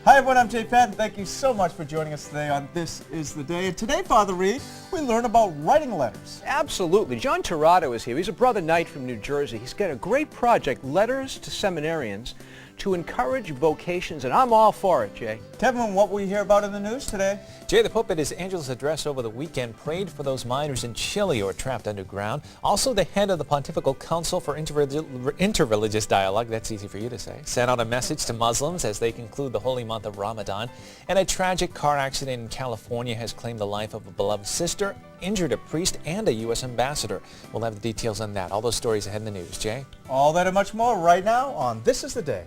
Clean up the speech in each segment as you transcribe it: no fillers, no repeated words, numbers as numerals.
Hi everyone, I'm Jay Patton. Thank you so much for joining us today on This Is the Day. And today, Father Reed, we learn about writing letters. Absolutely. John Tirado is here. He's a brother knight from New Jersey. He's got a great project, Letters to Seminarians, to encourage vocations, and I'm all for it, Jay. Kevin, what we hear about in the news today? Jay, the Pope at his Angelus address over the weekend prayed for those miners in Chile who are trapped underground. Also, the head of the Pontifical Council for Interreligious Dialogue, that's easy for you to say, sent out a message to Muslims as they conclude the holy month of Ramadan. And a tragic car accident in California has claimed the life of a beloved sister, injured a priest, and a U.S. ambassador. We'll have the details on that. All those stories ahead in the news. Jay? All that and much more right now on This Is the Day.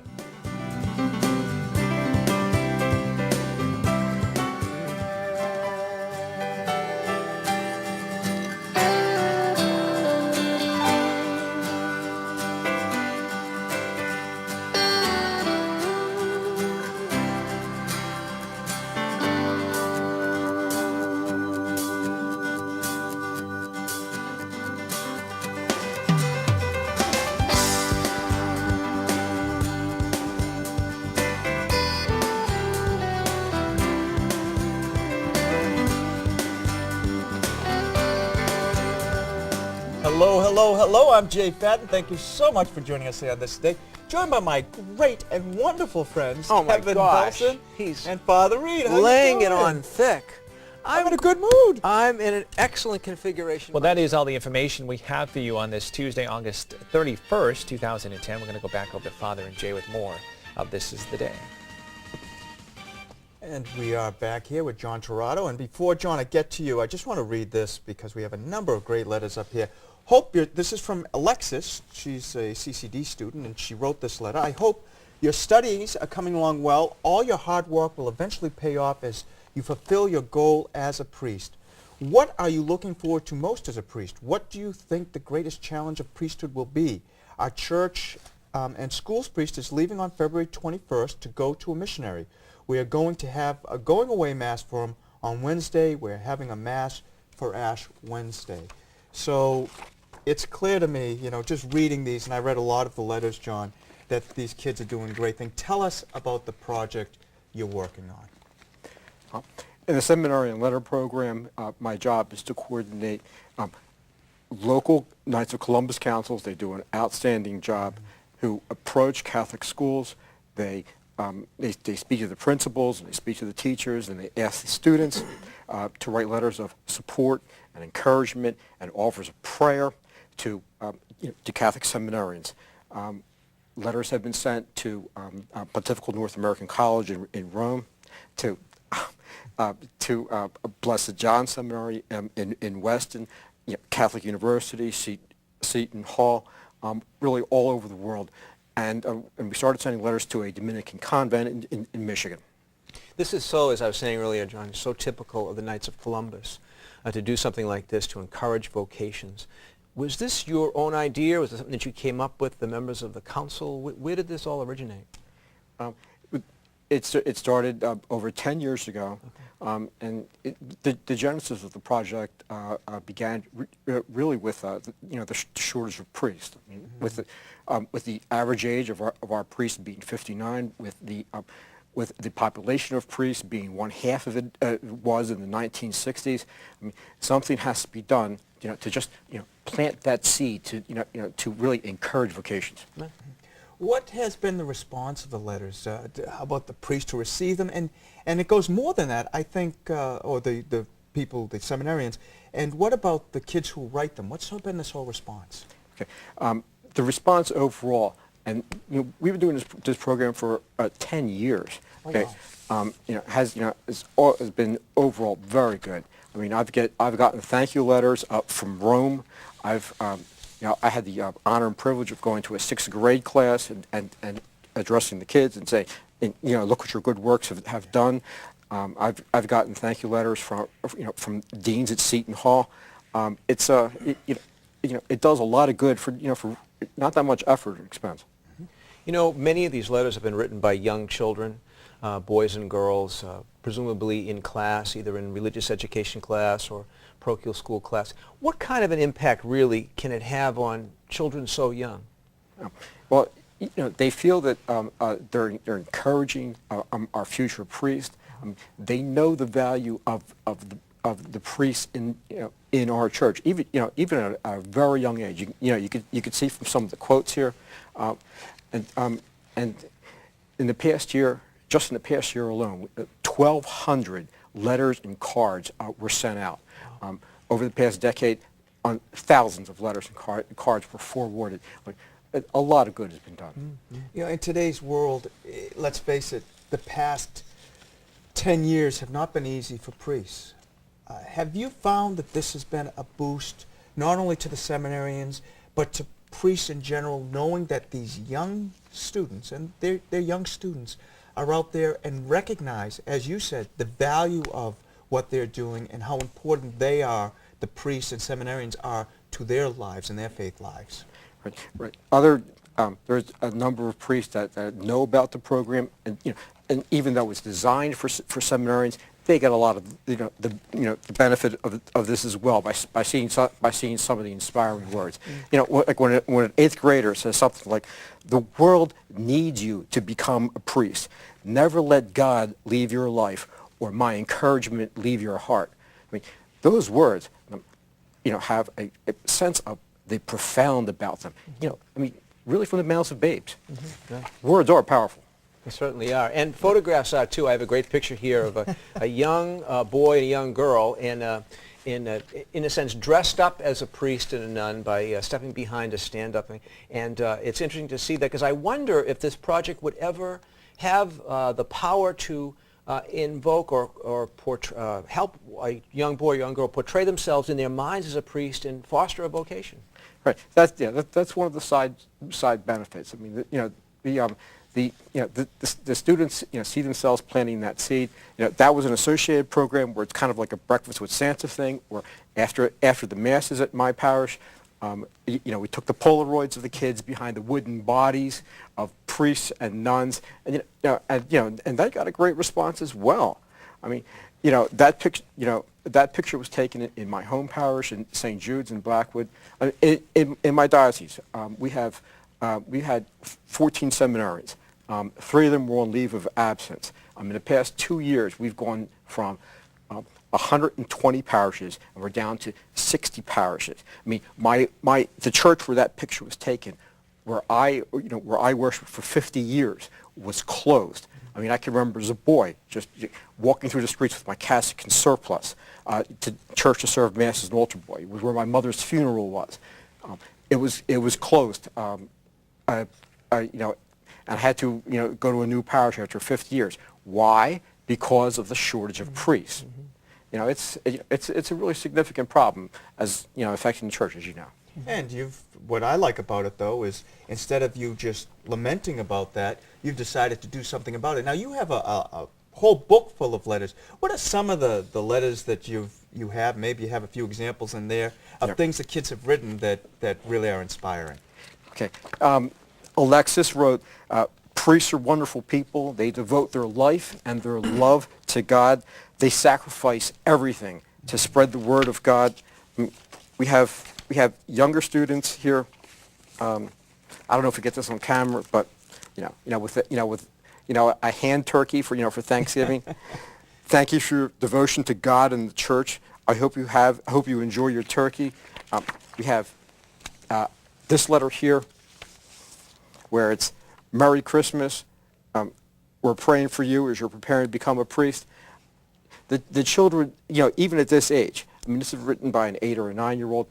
Hello, hello, hello. I'm Jay Patton. Thank you so much for joining us here on this day. Joined by my great and wonderful friends, Kevin Belson and Father Reed. How Laying you it doing? on thick. I'm in a good mood. I'm in an excellent configuration. Well, that is all the information we have for you on this Tuesday, August 31st, 2010. We're going to go back over to Father and Jay with more of This Is the Day. And we are back here with John Tirado. And before, John, I get to you, I just want to read this because we have a number of great letters up here. This is from Alexis. She's a CCD student, and she wrote this letter. I hope your studies are coming along well. All your hard work will eventually pay off as you fulfill your goal as a priest. What are you looking forward to most as a priest? What do you think the greatest challenge of priesthood will be? Our church and schools priest is leaving on February 21st to go to a missionary. We are going to have a going away mass for him on Wednesday. We're having a mass for Ash Wednesday. So it's clear to me, you know, just reading these, and I read a lot of the letters, John, that these kids are doing a great thing. Tell us about the project you're working on. In the Seminarian letter program, my job is to coordinate local Knights of Columbus councils. They do an outstanding job, who approach Catholic schools. They speak to the principals, and they speak to the teachers, and they ask the students to write letters of support and encouragement and offers of prayer to Catholic seminarians. Letters have been sent to Pontifical North American College in Rome, to Blessed John Seminary in Weston, Catholic University, Seton Hall, really all over the world. And we started sending letters to a Dominican convent in Michigan. This is so, as I was saying earlier, John, so typical of the Knights of Columbus to do something like this to encourage vocations. Was this your own idea? Was it something that you came up with, the members of the council? Where did this all originate? It started over 10 years ago, and the genesis of the project began really with the shortage of priests. I mean, with the average age of our priests being 59, with the population of priests being one half of it was in the 1960s. I mean, something has to be done, to just plant that seed to really encourage vocations. What has been the response of the letters? How about the priests who receive them? And it goes more than that, I think, or the people, the seminarians. And what about the kids who write them? What's been this whole response? Okay. The response overall, and we've been doing this program for 10 years. Okay, oh, wow. Has been overall very good. I mean, I've gotten thank you letters from Rome. I had the honor and privilege of going to a 6th grade class and addressing the kids and saying, look what your good works have done. I've gotten thank you letters from deans at Seton Hall. It does a lot of good for not that much effort and expense. Many of these letters have been written by young children, boys and girls, presumably in class, either in religious education class or parochial school class. What kind of an impact really can it have on children so young? Well, they feel that they're encouraging our future priests. They know the value of the priests in our church, even at a very young age. You could see from some of the quotes here, and in the past year, just in the past year alone, 1,200 letters and cards were sent out. Over the past decade, thousands of letters and cards were forwarded. A lot of good has been done. In today's world, let's face it, the past 10 years have not been easy for priests. Have you found that this has been a boost, not only to the seminarians, but to priests in general, knowing that these young students, and they're young students, are out there and recognize, as you said, the value of what they're doing and how important they are, the priests and seminarians are, to their lives and their faith lives? Right. There's a number of priests that know about the program, and even though it's designed for seminarians, they get a lot of the benefit of this as well by seeing some of the inspiring words. Like when an 8th grader says something like, "The world needs you to become a priest. Never let God leave your life, or my encouragement leave your heart." I mean, those words, have a sense of the profound about them. Really from the mouths of babes. Yeah. Words are powerful. They certainly are. And photographs are, too. I have a great picture here of a young boy and a young girl, and in a sense, dressed up as a priest and a nun by stepping behind a stand-up. And it's interesting to see that, because I wonder if this project would ever have the power to invoke or help a young boy or young girl portray themselves in their minds as a priest and foster a vocation. Right. That's one of the side benefits. I mean, the students see themselves planting that seed. That was an associated program where it's kind of like a breakfast with Santa thing. Where after the masses at my parish, we took the Polaroids of the kids behind the wooden bodies of priests and nuns, and that got a great response as well. I mean, that picture was taken in my home parish in St. Jude's in Blackwood. In my diocese, we had 14 seminarians. 3 of them were on leave of absence. In the past 2 years, we've gone from 120 parishes, and we're down to 60 parishes. I mean, the church where that picture was taken, where I worshiped for 50 years, was closed. I mean, I can remember as a boy just walking through the streets with my cassock and surplice to church to serve Mass as an altar boy. It was where my mother's funeral was. It was closed. And I had to go to a new parish after 50 years. Why? Because of the shortage of priests. It's a really significant problem as affecting the church, as you know. And what I like about it, though, is instead of you just lamenting about that, you've decided to do something about it. Now, you have a whole book full of letters. What are some of the letters that you have? Maybe you have a few examples in there of things that kids have written that really are inspiring. Okay. Alexis wrote, "Priests are wonderful people. They devote their life and their love to God. They sacrifice everything to spread the word of God." We have younger students here. I don't know if we get this on camera, but with a hand turkey for Thanksgiving. Thank you for your devotion to God and the church. I hope you enjoy your turkey. We have this letter here, where it's, "Merry Christmas. We're praying for you as you're preparing to become a priest." The children, even at this age, I mean, this is written by an 8 or a 9-year-old.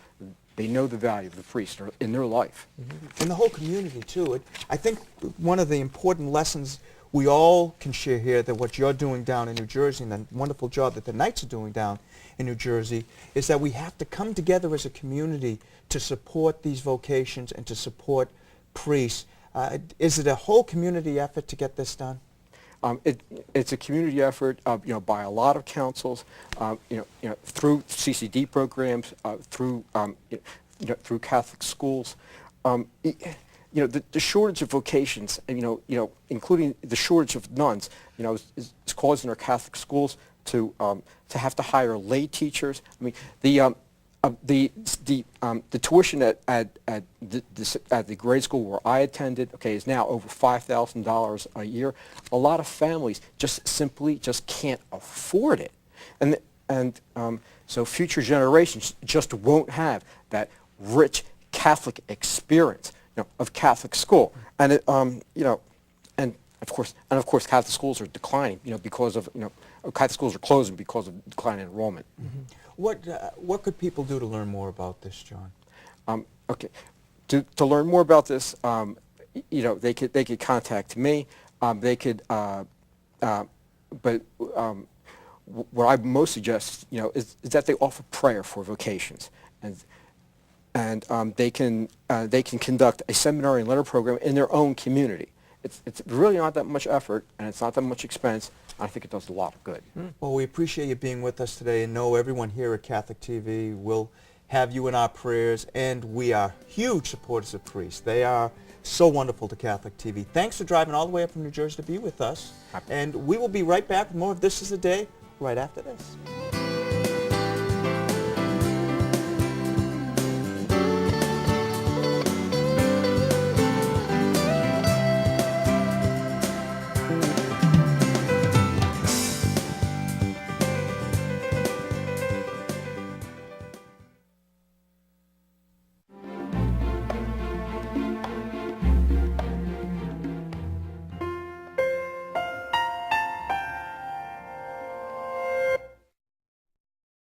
They know the value of the priest in their life. Mm-hmm. And the whole community, too. I think one of the important lessons we all can share here, that what you're doing down in New Jersey and the wonderful job that the Knights are doing down in New Jersey, is that we have to come together as a community to support these vocations and to support priests. Is it a whole community effort to get this done? It's a community effort, by a lot of councils, through CCD programs, through Catholic schools. The shortage of vocations, including the shortage of nuns, is causing our Catholic schools to have to hire lay teachers. I mean, the tuition at the grade school where I attended, okay, is now over $5,000 a year. A lot of families simply can't afford it, and so future generations just won't have that rich Catholic experience, of Catholic school, and and of course Catholic schools are declining, because of Catholic schools are closing because of declining enrollment. Mm-hmm. What could people do to learn more about this, John? Okay, to learn more about this, they could contact me. They could, but what I most suggest, is that they offer prayer for vocations, and they can conduct a seminarian letter program in their own community. It's really not that much effort, and it's not that much expense. I think it does a lot of good. Well, we appreciate you being with us today, and know everyone here at Catholic TV will have you in our prayers, and we are huge supporters of priests. They are so wonderful to Catholic TV. Thanks for driving all the way up from New Jersey to be with us, and we will be right back with more of This Is the Day right after this.